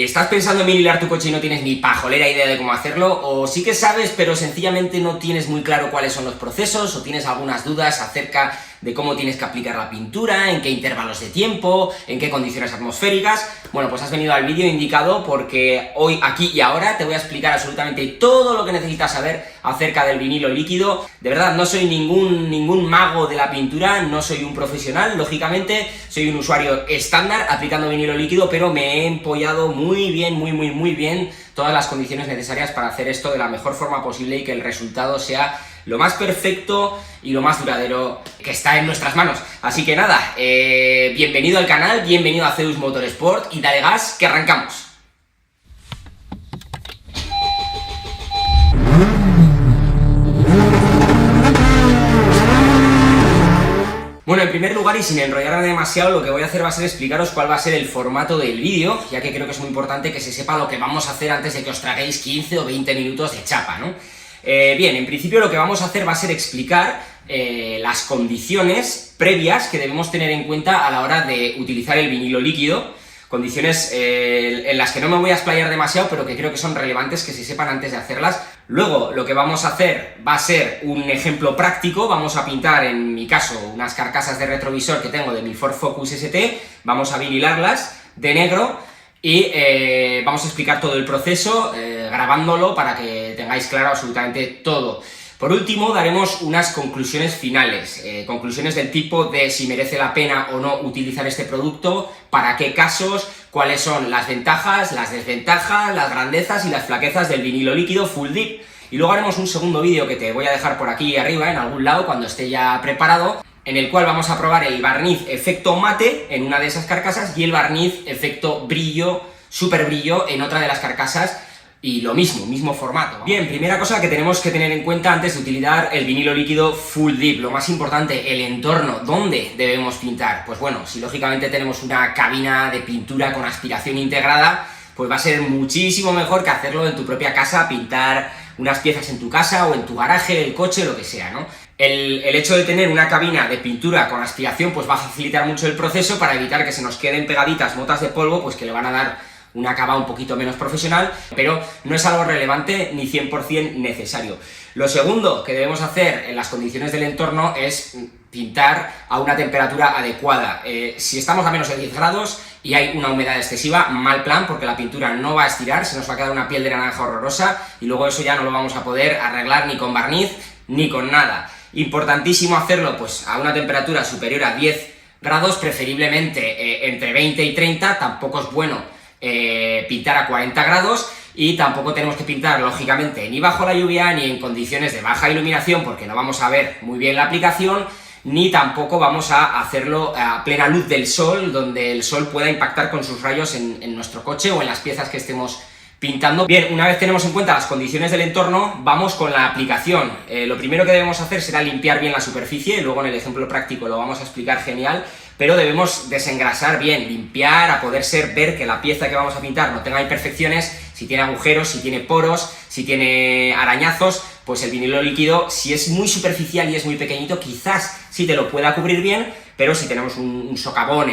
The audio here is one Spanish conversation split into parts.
¿Estás pensando en vinilar tu coche y no tienes ni pajolera idea de cómo hacerlo? ¿O sí que sabes, pero sencillamente no tienes muy claro cuáles son los procesos? ¿O tienes algunas dudas acerca de cómo tienes que aplicar la pintura, en qué intervalos de tiempo, en qué condiciones atmosféricas? Bueno, pues has venido al vídeo indicado porque hoy, aquí y ahora te voy a explicar absolutamente todo lo que necesitas saber acerca del vinilo líquido. De verdad, no soy ningún mago de la pintura, no soy un profesional, lógicamente, soy un usuario estándar aplicando vinilo líquido, pero me he empollado muy bien todas las condiciones necesarias para hacer esto de la mejor forma posible y que el resultado sea lo más perfecto y lo más duradero que está en nuestras manos. Así que nada, bienvenido al canal, bienvenido a Zeus Motorsport y dale gas que arrancamos. Bueno, en primer lugar y sin enrollarme demasiado, lo que voy a hacer va a ser explicaros cuál va a ser el formato del vídeo, ya que creo que es muy importante que se sepa lo que vamos a hacer antes de que os traguéis 15 o 20 minutos de chapa, ¿no? Bien, en principio lo que vamos a hacer va a ser explicar las condiciones previas que debemos tener en cuenta a la hora de utilizar el vinilo líquido, condiciones en las que no me voy a explayar demasiado, pero que creo que son relevantes que se sepan antes de hacerlas. Luego, lo que vamos a hacer va a ser un ejemplo práctico, vamos a pintar, en mi caso, unas carcasas de retrovisor que tengo de mi Ford Focus ST, vamos a vinilarlas de negro y vamos a explicar todo el proceso, grabándolo para que tengáis claro absolutamente todo. Por último, daremos unas conclusiones finales, conclusiones del tipo de si merece la pena o no utilizar este producto, para qué casos, cuáles son las ventajas, las desventajas, las grandezas y las flaquezas del vinilo líquido Full Dip. Y luego haremos un segundo vídeo que te voy a dejar por aquí arriba, en algún lado, cuando esté ya preparado, en el cual vamos a probar el barniz efecto mate en una de esas carcasas y el barniz efecto brillo, super brillo, en otra de las carcasas. Y lo mismo formato. Bien, primera cosa que tenemos que tener en cuenta antes de utilizar el vinilo líquido Full Dip, lo más importante, el entorno, ¿dónde debemos pintar? Pues bueno, si lógicamente tenemos una cabina de pintura con aspiración integrada, pues va a ser muchísimo mejor que hacerlo en tu propia casa, pintar unas piezas en tu casa o en tu garaje, el coche, lo que sea, ¿no? El hecho de tener una cabina de pintura con aspiración pues va a facilitar mucho el proceso para evitar que se nos queden pegaditas motas de polvo, pues que le van a dar un acabado un poquito menos profesional, pero no es algo relevante ni 100% necesario. Lo segundo que debemos hacer en las condiciones del entorno es pintar a una temperatura adecuada. Si estamos a menos de 10 grados y hay una humedad excesiva, mal plan, porque la pintura no va a estirar, se nos va a quedar una piel de naranja horrorosa y luego eso ya no lo vamos a poder arreglar ni con barniz ni con nada. Importantísimo hacerlo pues a una temperatura superior a 10 grados, preferiblemente entre 20 y 30, tampoco es bueno pintar a 40 grados y tampoco tenemos que pintar, lógicamente, ni bajo la lluvia ni en condiciones de baja iluminación porque no vamos a ver muy bien la aplicación, ni tampoco vamos a hacerlo a plena luz del sol, donde el sol pueda impactar con sus rayos en nuestro coche o en las piezas que estemos pintando. Bien, una vez tenemos en cuenta las condiciones del entorno, vamos con la aplicación. Lo primero que debemos hacer será limpiar bien la superficie, y luego en el ejemplo práctico lo vamos a explicar genial, pero debemos desengrasar bien, limpiar, a poder ser, ver que la pieza que vamos a pintar no tenga imperfecciones, si tiene agujeros, si tiene poros, si tiene arañazos, pues el vinilo líquido, si es muy superficial y es muy pequeñito, quizás sí te lo pueda cubrir bien, pero si tenemos un socavón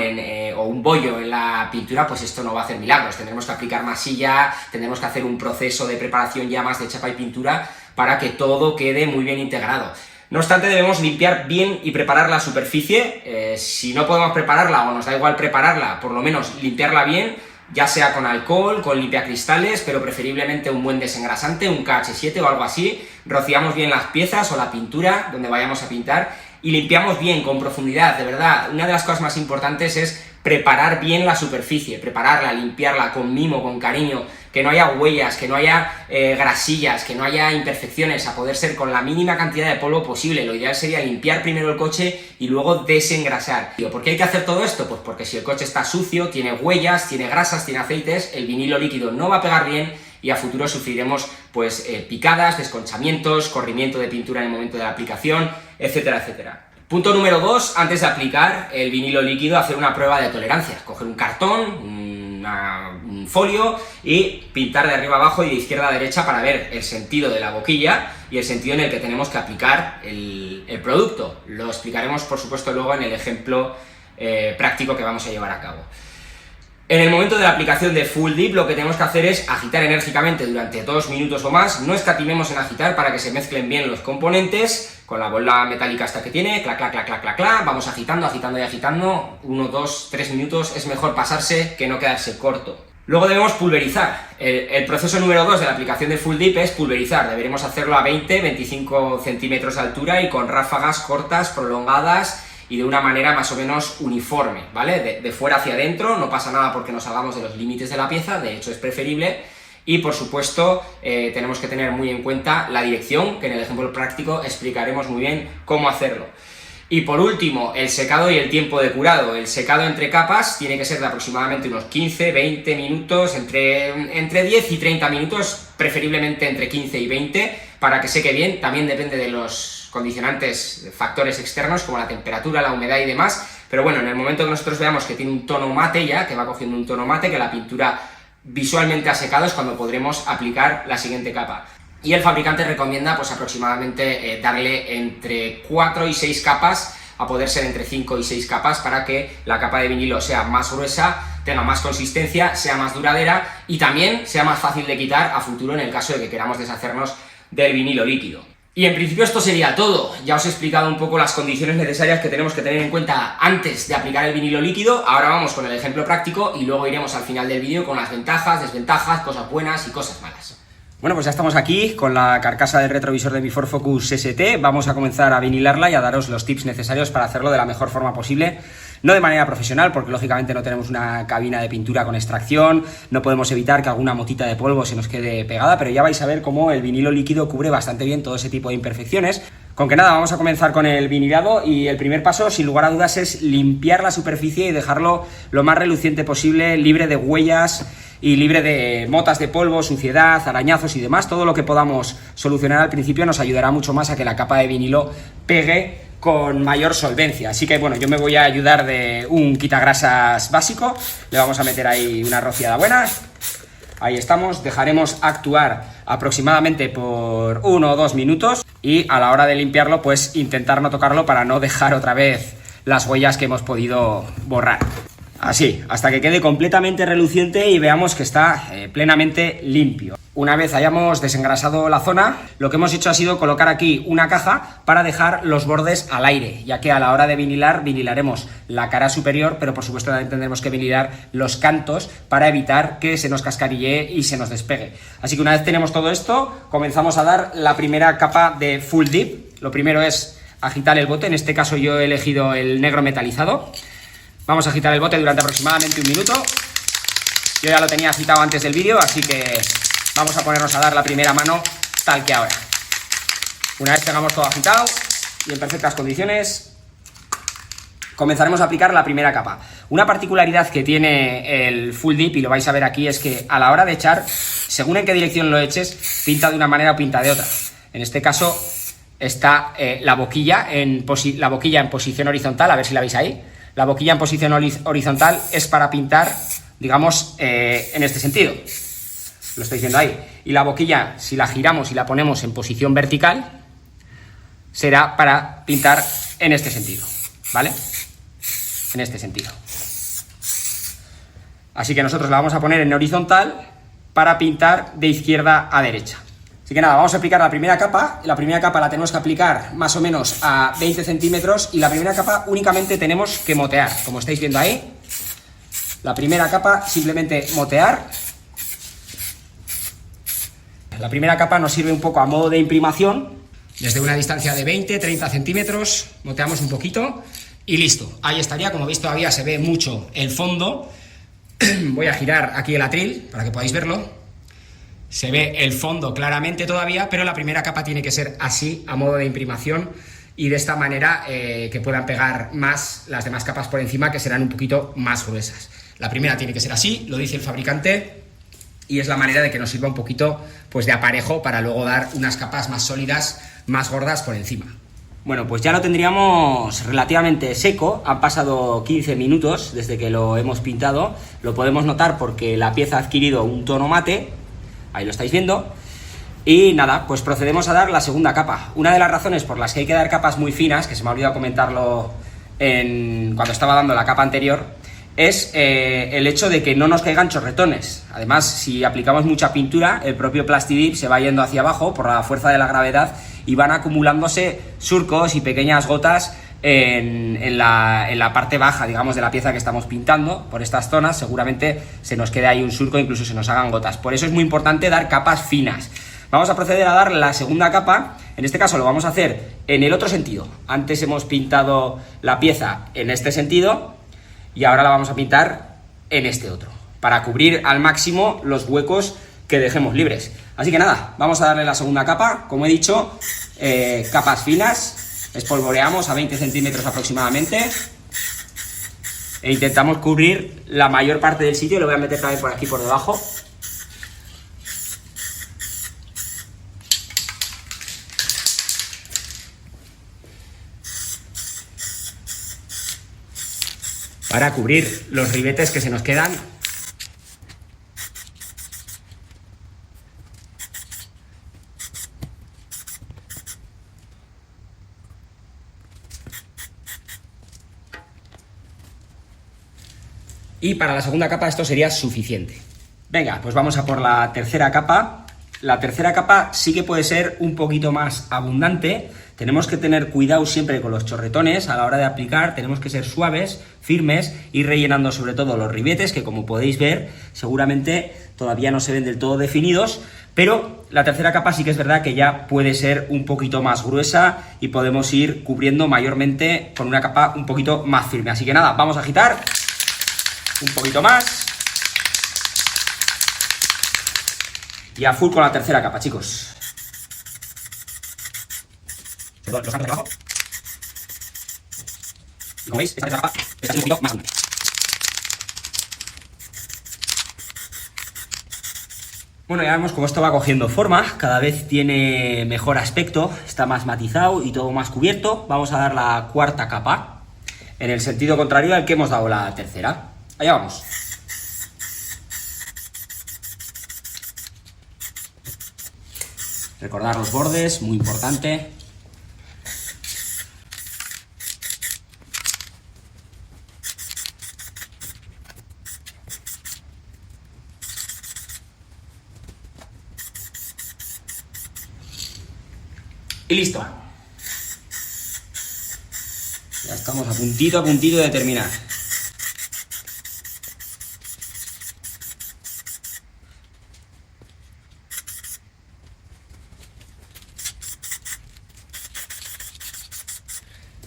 o un bollo en la pintura, pues esto no va a hacer milagros. Tendremos que aplicar masilla, tendremos que hacer un proceso de preparación ya más de chapa y pintura para que todo quede muy bien integrado. No obstante, debemos limpiar bien y preparar la superficie. Si no podemos prepararla o nos da igual prepararla, por lo menos limpiarla bien, ya sea con alcohol, con limpiacristales, pero preferiblemente un buen desengrasante, un KH7 o algo así. Rociamos bien las piezas o la pintura donde vayamos a pintar y limpiamos bien, con profundidad, de verdad. Una de las cosas más importantes es preparar bien la superficie, prepararla, limpiarla con mimo, con cariño, que no haya huellas, que no haya grasillas, que no haya imperfecciones, a poder ser con la mínima cantidad de polvo posible. Lo ideal sería limpiar primero el coche y luego desengrasar. ¿Por qué hay que hacer todo esto? Pues porque si el coche está sucio, tiene huellas, tiene grasas, tiene aceites, el vinilo líquido no va a pegar bien y a futuro sufriremos pues picadas, desconchamientos, corrimiento de pintura en el momento de la aplicación, etcétera, etcétera. Punto número 2, antes de aplicar el vinilo líquido, hacer una prueba de tolerancia. Coger un cartón, un folio y pintar de arriba abajo y de izquierda a derecha para ver el sentido de la boquilla y el sentido en el que tenemos que aplicar el producto. Lo explicaremos, por supuesto, luego en el ejemplo práctico que vamos a llevar a cabo. En el momento de la aplicación de Full Dip lo que tenemos que hacer es agitar enérgicamente durante 2 minutos o más, no escatimemos en agitar para que se mezclen bien los componentes, con la bola metálica esta que tiene, clac, clac, clac, clac, clac, clac, vamos agitando, agitando y agitando, 1, 2, 3 minutos, es mejor pasarse que no quedarse corto. Luego debemos pulverizar. El proceso número 2 de la aplicación de Full Dip es pulverizar, deberemos hacerlo a 20-25 centímetros de altura y con ráfagas cortas, prolongadas, y de una manera más o menos uniforme, ¿vale? De fuera hacia adentro, no pasa nada porque nos salgamos de los límites de la pieza, de hecho es preferible, y por supuesto tenemos que tener muy en cuenta la dirección, que en el ejemplo práctico explicaremos muy bien cómo hacerlo. Y por último, el secado y el tiempo de curado. El secado entre capas tiene que ser de aproximadamente unos 15-20 minutos, entre 10 y 30 minutos, preferiblemente entre 15 y 20, para que seque bien. También depende de los condicionantes, factores externos, como la temperatura, la humedad y demás, pero bueno, en el momento que nosotros veamos que tiene un tono mate ya, que va cogiendo un tono mate, que la pintura visualmente ha secado, es cuando podremos aplicar la siguiente capa. Y el fabricante recomienda pues aproximadamente darle entre 4 y 6 capas, a poder ser entre 5 y 6 capas, para que la capa de vinilo sea más gruesa, tenga más consistencia, sea más duradera y también sea más fácil de quitar a futuro en el caso de que queramos deshacernos del vinilo líquido. Y en principio esto sería todo. Ya os he explicado un poco las condiciones necesarias que tenemos que tener en cuenta antes de aplicar el vinilo líquido. Ahora vamos con el ejemplo práctico y luego iremos al final del vídeo con las ventajas, desventajas, cosas buenas y cosas malas. Bueno, pues ya estamos aquí con la carcasa del retrovisor de mi Ford Focus ST. Vamos a comenzar a vinilarla y a daros los tips necesarios para hacerlo de la mejor forma posible. No de manera profesional, porque lógicamente no tenemos una cabina de pintura con extracción, no podemos evitar que alguna motita de polvo se nos quede pegada, pero ya vais a ver cómo el vinilo líquido cubre bastante bien todo ese tipo de imperfecciones. Con que nada, vamos a comenzar con el vinilado y el primer paso, sin lugar a dudas, es limpiar la superficie y dejarlo lo más reluciente posible, libre de huellas y libre de motas de polvo, suciedad, arañazos y demás. Todo lo que podamos solucionar al principio nos ayudará mucho más a que la capa de vinilo pegue con mayor solvencia. Así que bueno, yo me voy a ayudar de un quitagrasas básico, le vamos a meter ahí una rociada buena. Ahí estamos, dejaremos actuar aproximadamente por 1 o 2 minutos y a la hora de limpiarlo pues intentar no tocarlo para no dejar otra vez las huellas que hemos podido borrar. Así, hasta que quede completamente reluciente y veamos que está plenamente limpio. Una vez hayamos desengrasado la zona, lo que hemos hecho ha sido colocar aquí una caja para dejar los bordes al aire, ya que a la hora de vinilar, vinilaremos la cara superior, pero por supuesto también tendremos que vinilar los cantos para evitar que se nos cascarillee y se nos despegue. Así que una vez tenemos todo esto, comenzamos a dar la primera capa de Full Dip. Lo primero es agitar el bote, en este caso yo he elegido el negro metalizado. Vamos a agitar el bote durante aproximadamente 1 minuto. Yo ya lo tenía agitado antes del vídeo, así que vamos a ponernos a dar la primera mano tal que ahora. Una vez tengamos todo agitado y en perfectas condiciones, comenzaremos a aplicar la primera capa. Una particularidad que tiene el Full Dip, y lo vais a ver aquí, es que a la hora de echar, según en qué dirección lo eches, pinta de una manera o pinta de otra. En este caso está la boquilla en posición horizontal, a ver si la veis ahí. La boquilla en posición horizontal es para pintar, digamos, en este sentido. Lo estáis viendo ahí. Y la boquilla, si la giramos y la ponemos en posición vertical, será para pintar en este sentido, ¿vale? En este sentido. Así que nosotros la vamos a poner en horizontal para pintar de izquierda a derecha. Así que nada, vamos a aplicar la primera capa. La primera capa la tenemos que aplicar más o menos a 20 centímetros y la primera capa únicamente tenemos que motear, como estáis viendo ahí. La primera capa simplemente motear. La primera capa nos sirve un poco a modo de imprimación. Desde una distancia de 20-30 centímetros moteamos un poquito y listo. Ahí estaría, como veis todavía se ve mucho el fondo. Voy a girar aquí el atril para que podáis verlo. Se ve el fondo claramente todavía, pero la primera capa tiene que ser así, a modo de imprimación, y de esta manera que puedan pegar más las demás capas por encima, que serán un poquito más gruesas. La primera tiene que ser así, lo dice el fabricante, y es la manera de que nos sirva un poquito pues de aparejo para luego dar unas capas más sólidas, más gordas por encima. Bueno, pues ya lo tendríamos relativamente seco, han pasado 15 minutos desde que lo hemos pintado, lo podemos notar porque la pieza ha adquirido un tono mate. Ahí lo estáis viendo. Y nada, pues procedemos a dar la segunda capa. Una de las razones por las que hay que dar capas muy finas, que se me ha olvidado comentarlo cuando estaba dando la capa anterior, es el hecho de que no nos caigan chorretones. Además, si aplicamos mucha pintura, el propio Plastidip se va yendo hacia abajo por la fuerza de la gravedad y van acumulándose surcos y pequeñas gotas en la parte baja, digamos, de la pieza que estamos pintando. Por estas zonas seguramente se nos quede ahí un surco, incluso se nos hagan gotas. Por eso es muy importante dar capas finas. Vamos a proceder a dar la segunda capa. En este caso lo vamos a hacer en el otro sentido. Antes hemos pintado la pieza en este sentido y ahora la vamos a pintar en este otro, para cubrir al máximo los huecos que dejemos libres. Así que nada, vamos a darle la segunda capa. Como he dicho, capas finas, espolvoreamos a 20 centímetros aproximadamente e intentamos cubrir la mayor parte del sitio. Lo voy a meter también por aquí por debajo. Para cubrir los ribetes que se nos quedan. Y para la segunda capa esto sería suficiente. Venga, pues vamos a por la tercera capa. La tercera capa sí que puede ser un poquito más abundante. Tenemos que tener cuidado siempre con los chorretones a la hora de aplicar. Tenemos que ser suaves, firmes, ir rellenando sobre todo los ribetes, que como podéis ver seguramente todavía no se ven del todo definidos, pero la tercera capa sí que es verdad que ya puede ser un poquito más gruesa y podemos ir cubriendo mayormente con una capa un poquito más firme. Así que nada, vamos a agitar un poquito más y a full con la tercera capa, chicos. Los cantos de abajo. Y como veis, esta tercera capa está un poquito más grande. Bueno, ya vemos cómo esto va cogiendo forma, cada vez tiene mejor aspecto, está más matizado y todo más cubierto. Vamos a dar la cuarta capa, en el sentido contrario al que hemos dado la tercera. Allá vamos. Recordar los bordes, muy importante. Y listo. Ya estamos a puntito de terminar.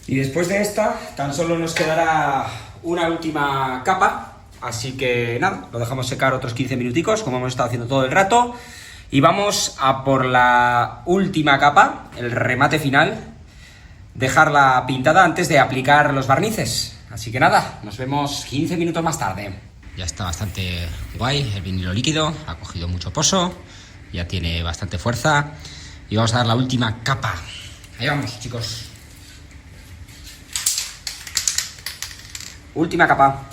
Y después de esta, tan solo nos quedará una última capa. Así que nada, lo dejamos secar otros 15 minuticos, como hemos estado haciendo todo el rato. Y vamos a por la última capa, el remate final, dejarla pintada antes de aplicar los barnices. Así que nada, nos vemos 15 minutos más tarde. Ya está bastante guay el vinilo líquido, ha cogido mucho pozo, ya tiene bastante fuerza. Y vamos a dar la última capa. Ahí vamos, chicos. Última capa.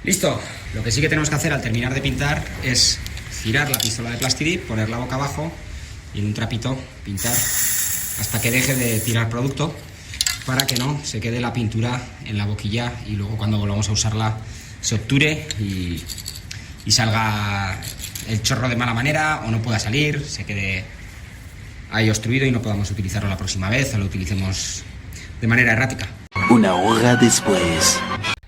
Listo. Lo que sí que tenemos que hacer al terminar de pintar es girar la pistola de Plastidip, poner la boca abajo y en un trapito pintar hasta que deje de tirar producto, para que no se quede la pintura en la boquilla y luego cuando volvamos a usarla se obture y salga el chorro de mala manera o no pueda salir, se quede ahí obstruido y no podamos utilizarlo la próxima vez o lo utilicemos de manera errática. Una hora después.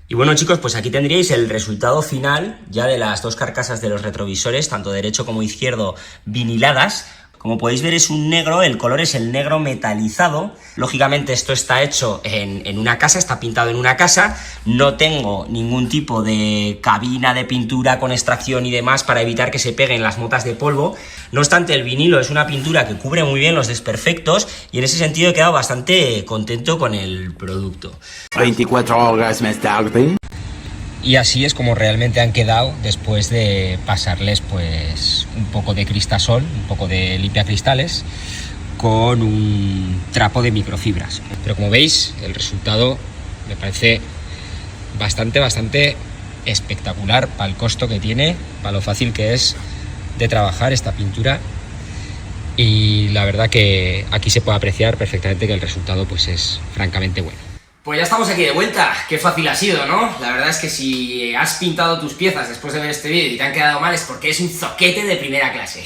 Y bueno, chicos, pues aquí tendríais el resultado final ya de las dos carcasas de los retrovisores, tanto derecho como izquierdo, viniladas. Como podéis ver es un negro, el color es el negro metalizado. Lógicamente esto está hecho en una casa, está pintado en una casa. No tengo ningún tipo de cabina de pintura con extracción y demás para evitar que se peguen las motas de polvo. No obstante, el vinilo es una pintura que cubre muy bien los desperfectos y en ese sentido he quedado bastante contento con el producto. 24 horas más tarde. Y así es como realmente han quedado después de pasarles pues un poco de cristasol, un poco de limpiacristales con un trapo de microfibras. Pero como veis, el resultado me parece bastante espectacular para el costo que tiene, para lo fácil que es de trabajar esta pintura, y la verdad que aquí se puede apreciar perfectamente que el resultado pues es francamente bueno. Pues ya estamos aquí de vuelta, qué fácil ha sido, ¿no? La verdad es que si has pintado tus piezas después de ver este vídeo y te han quedado mal es porque es un zoquete de primera clase.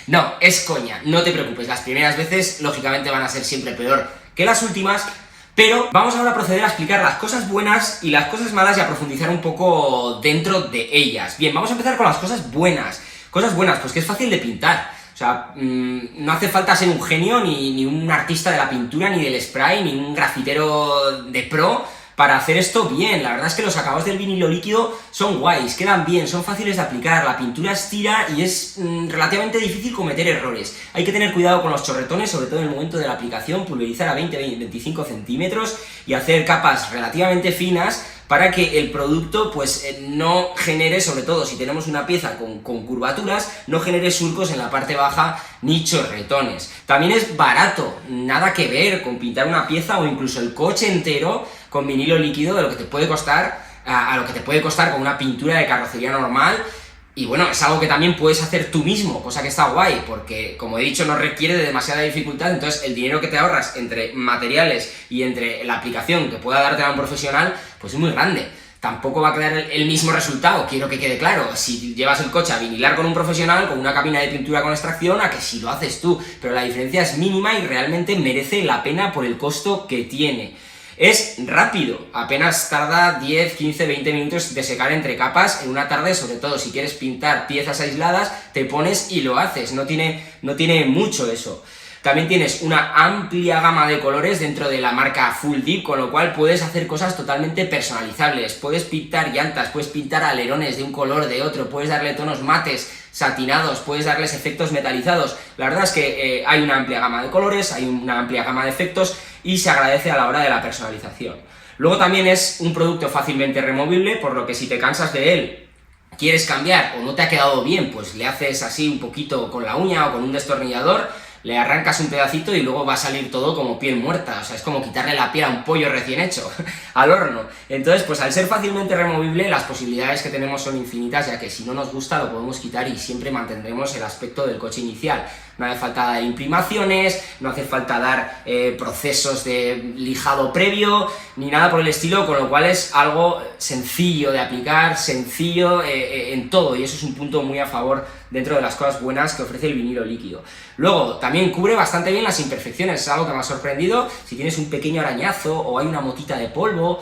No, es coña, no te preocupes, las primeras veces lógicamente van a ser siempre peor que las últimas, pero vamos ahora a proceder a explicar las cosas buenas y las cosas malas y a profundizar un poco dentro de ellas. Bien, vamos a empezar con las cosas buenas. Cosas buenas, pues que es fácil de pintar. O sea, no hace falta ser un genio, ni un artista de la pintura, ni del spray, ni un grafitero de pro para hacer esto bien. La verdad es que los acabados del vinilo líquido son guays, quedan bien, son fáciles de aplicar, la pintura estira y es relativamente difícil cometer errores. Hay que tener cuidado con los chorretones, sobre todo en el momento de la aplicación, pulverizar a 20-25 centímetros y hacer capas relativamente finas para que el producto pues no genere, sobre todo si tenemos una pieza con curvaturas, no genere surcos en la parte baja ni chorretones. También es barato, nada que ver con pintar una pieza o incluso el coche entero con vinilo líquido de lo que te puede costar a lo que te puede costar con una pintura de carrocería normal. Y bueno, es algo que también puedes hacer tú mismo, cosa que está guay, porque, como he dicho, no requiere de demasiada dificultad, entonces el dinero que te ahorras entre materiales y entre la aplicación que pueda darte a un profesional, pues es muy grande. Tampoco va a quedar el mismo resultado, quiero que quede claro, si llevas el coche a vinilar con un profesional, con una cabina de pintura con extracción, a que si lo haces tú, pero la diferencia es mínima y realmente merece la pena por el costo que tiene. Es rápido, apenas tarda 10, 15, 20 minutos de secar entre capas en una tarde, sobre todo si quieres pintar piezas aisladas, te pones y lo haces, no tiene mucho eso. También tienes una amplia gama de colores dentro de la marca Full Dip, con lo cual puedes hacer cosas totalmente personalizables, puedes pintar llantas, puedes pintar alerones de un color, de otro, puedes darle tonos mates, satinados, puedes darles efectos metalizados. La verdad es que hay una amplia gama de colores, hay una amplia gama de efectos y se agradece a la hora de la personalización. Luego también es un producto fácilmente removible, por lo que si te cansas de él, quieres cambiar o no te ha quedado bien, pues le haces así un poquito con la uña o con un destornillador, le arrancas un pedacito y luego va a salir todo como piel muerta, o sea, es como quitarle la piel a un pollo recién hecho, al horno. Entonces, pues al ser fácilmente removible, las posibilidades que tenemos son infinitas, ya que si no nos gusta lo podemos quitar y siempre mantendremos el aspecto del coche inicial. No hace falta dar imprimaciones, no hace falta dar procesos de lijado previo, ni nada por el estilo, con lo cual es algo sencillo de aplicar, sencillo en todo, y eso es un punto muy a favor dentro de las cosas buenas que ofrece el vinilo líquido. Luego, también cubre bastante bien las imperfecciones, es algo que me ha sorprendido. Si tienes un pequeño arañazo o hay una motita de polvo,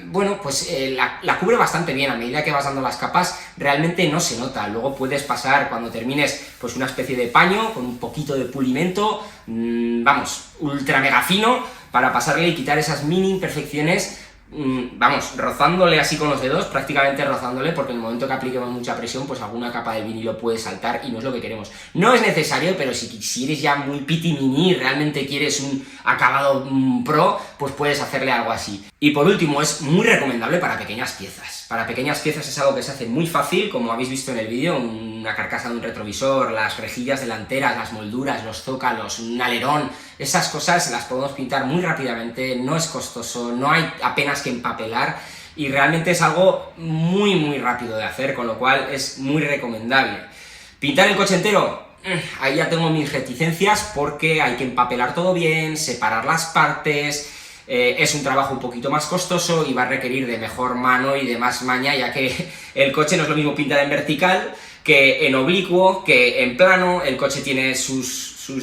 bueno, pues la cubre bastante bien. A medida que vas dando las capas, realmente no se nota. Luego puedes pasar, cuando termines, pues una especie de paño con un poquito de pulimento, vamos, ultra mega fino, para pasarle y quitar esas mini imperfecciones, vamos, rozándole así con los dedos, prácticamente rozándole, porque en el momento que apliquemos mucha presión, pues alguna capa del vinilo puede saltar y no es lo que queremos. No es necesario, pero si eres ya muy piti-mini y realmente quieres un acabado pro, pues puedes hacerle algo así. Y por último, es muy recomendable para pequeñas piezas. Para pequeñas piezas es algo que se hace muy fácil, como habéis visto en el vídeo, una carcasa de un retrovisor, las rejillas delanteras, las molduras, los zócalos, un alerón, esas cosas las podemos pintar muy rápidamente, no es costoso, no hay apenas que empapelar y realmente es algo muy rápido de hacer, con lo cual es muy recomendable. ¿Pintar el coche entero? Ahí ya tengo mis reticencias porque hay que empapelar todo bien, separar las partes. Es un trabajo un poquito más costoso y va a requerir de mejor mano y de más maña, ya que el coche no es lo mismo pintar en vertical que en oblicuo, que en plano. El coche tiene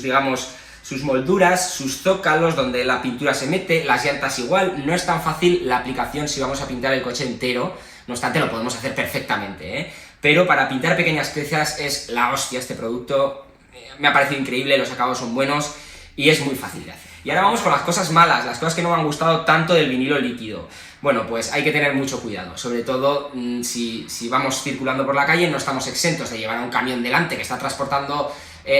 digamos, sus molduras, sus zócalos donde la pintura se mete, las llantas igual. No es tan fácil la aplicación si vamos a pintar el coche entero, no obstante lo podemos hacer perfectamente, ¿eh? Pero para pintar pequeñas piezas es la hostia este producto, me ha parecido increíble, los acabados son buenos y es muy fácil de hacer. Y ahora vamos con las cosas malas, las cosas que no me han gustado tanto del vinilo líquido. Bueno, pues hay que tener mucho cuidado, sobre todo si vamos circulando por la calle, no estamos exentos de llevar a un camión delante que está transportando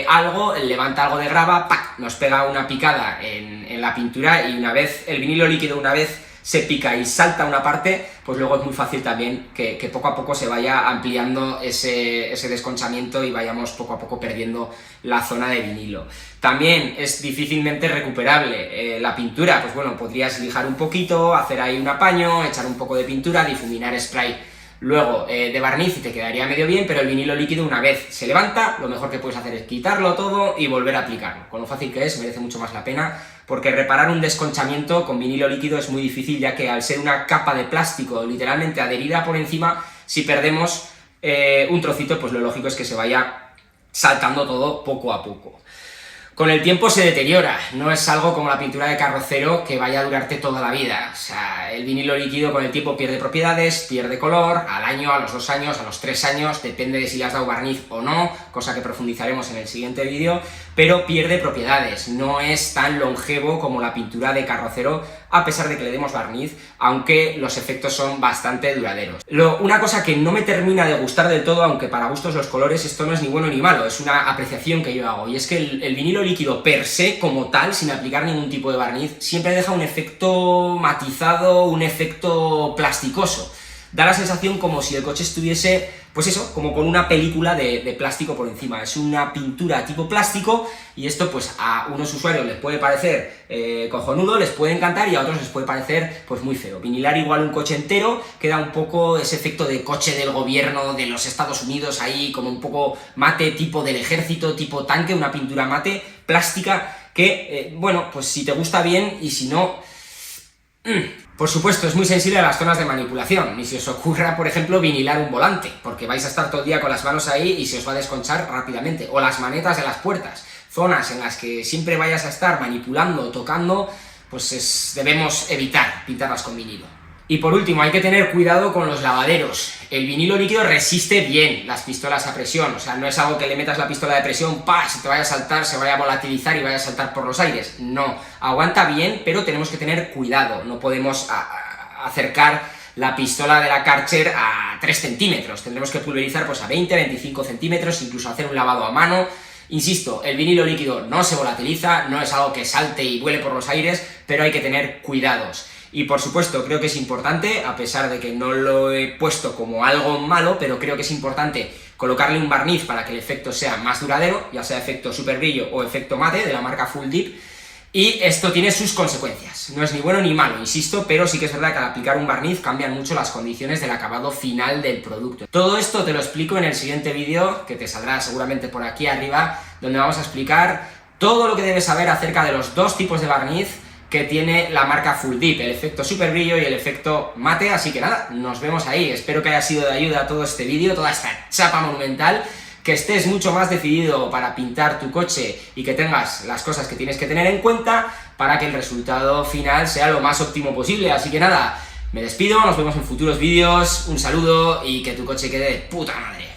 algo, levanta algo de grava, ¡pac!, nos pega una picada en la pintura y una vez el vinilo líquido, una vez se pica y salta una parte, pues luego es muy fácil también que poco a poco se vaya ampliando ese desconchamiento y vayamos poco a poco perdiendo la zona de vinilo. También es difícilmente recuperable la pintura, pues bueno, podrías lijar un poquito, hacer ahí un apaño, echar un poco de pintura, difuminar spray luego de barniz y te quedaría medio bien, pero el vinilo líquido una vez se levanta, lo mejor que puedes hacer es quitarlo todo y volver a aplicarlo. Con lo fácil que es, merece mucho más la pena, porque reparar un desconchamiento con vinilo líquido es muy difícil, ya que al ser una capa de plástico literalmente adherida por encima, si perdemos un trocito, pues lo lógico es que se vaya saltando todo poco a poco. Con el tiempo se deteriora, no es algo como la pintura de carrocero que vaya a durarte toda la vida. O sea, el vinilo líquido con el tiempo pierde propiedades, pierde color, al año, a los 2 años, a los 3 años, depende de si le has dado barniz o no, cosa que profundizaremos en el siguiente vídeo, pero pierde propiedades, no es tan longevo como la pintura de carrocero, a pesar de que le demos barniz, aunque los efectos son bastante duraderos. Una cosa que no me termina de gustar del todo, aunque para gustos los colores, esto no es ni bueno ni malo, es una apreciación que yo hago, y es que el vinilo líquido per se, como tal, sin aplicar ningún tipo de barniz, siempre deja un efecto matizado, un efecto plasticoso. Da la sensación como si el coche estuviese, pues eso, como con una película de plástico por encima. Es una pintura tipo plástico, y esto pues a unos usuarios les puede parecer cojonudo, les puede encantar, y a otros les puede parecer pues muy feo. Vinilar igual un coche entero, queda un poco ese efecto de coche del gobierno de los Estados Unidos, ahí como un poco mate, tipo del ejército, tipo tanque, una pintura mate, plástica, que, bueno, pues si te gusta bien, y si no... Por supuesto, es muy sensible a las zonas de manipulación, ni se os ocurra, por ejemplo, vinilar un volante, porque vais a estar todo el día con las manos ahí y se os va a desconchar rápidamente, o las manetas de las puertas, zonas en las que siempre vayas a estar manipulando, tocando, pues debemos evitar pintarlas con vinilo. Y por último, hay que tener cuidado con los lavaderos. El vinilo líquido resiste bien las pistolas a presión, o sea, no es algo que le metas la pistola de presión, ¡pah!, se te vaya a saltar, se vaya a volatilizar y vaya a saltar por los aires. No, aguanta bien, pero tenemos que tener cuidado, no podemos acercar la pistola de la Karcher a 3 centímetros, tendremos que pulverizar pues a 20, 25 centímetros, incluso hacer un lavado a mano. Insisto, el vinilo líquido no se volatiliza, no es algo que salte y vuele por los aires, pero hay que tener cuidados. Y por supuesto, creo que es importante, a pesar de que no lo he puesto como algo malo, pero creo que es importante colocarle un barniz para que el efecto sea más duradero, ya sea efecto super brillo o efecto mate de la marca Full Dip, y esto tiene sus consecuencias. No es ni bueno ni malo, insisto, pero sí que es verdad que al aplicar un barniz cambian mucho las condiciones del acabado final del producto. Todo esto te lo explico en el siguiente vídeo, que te saldrá seguramente por aquí arriba, donde vamos a explicar todo lo que debes saber acerca de los 2 tipos de barniz que tiene la marca Full Dip, el efecto super brillo y el efecto mate. Así que nada, nos vemos ahí. Espero que haya sido de ayuda todo este vídeo, toda esta chapa monumental, que estés mucho más decidido para pintar tu coche y que tengas las cosas que tienes que tener en cuenta para que el resultado final sea lo más óptimo posible. Así que nada, me despido, nos vemos en futuros vídeos, un saludo y que tu coche quede de puta madre.